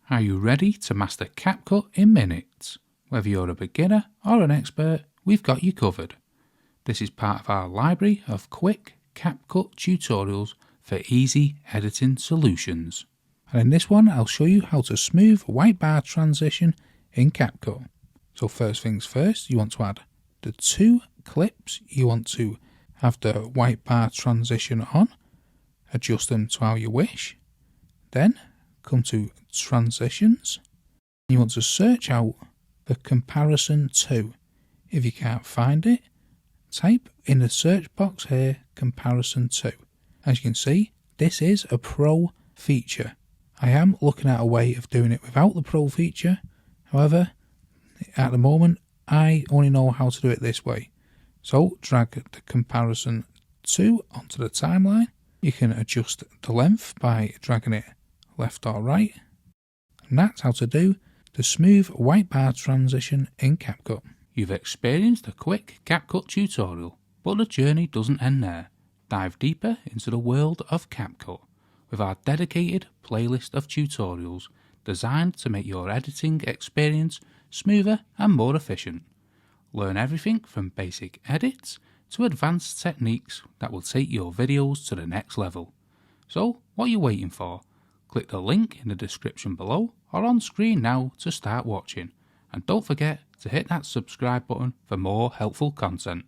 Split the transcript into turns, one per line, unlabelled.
Are you ready to master Capcut in minutes? Whether you're a beginner or an expert, we've got you covered. This is part of our library of quick Capcut tutorials for easy editing solutions. And in this one, I'll show you how to smooth white bar transition in Capcut. So first things first, you want to add the 2 clips you want to have the white bar transition on. Adjust them to how you wish. Then come to transitions. You want to search out the comparison to. If you can't find it, type in the search box here comparison to. As you can see, this is a pro feature. I am looking at a way of doing it without the pro feature. However, at the moment, I only know how to do it this way. So drag the comparison to onto the timeline. You can adjust the length by dragging it left or right. And that's how to do the smooth white bar transition in Capcut. You've experienced a quick Capcut tutorial, but the journey doesn't end there. Dive deeper into the world of Capcut with our dedicated playlist of tutorials designed to make your editing experience smoother and more efficient. Learn everything from basic edits to advanced techniques that will take your videos to the next level. So, what are you waiting for? Click the link in the description below or on screen now to start watching. And don't forget to hit that subscribe button for more helpful content.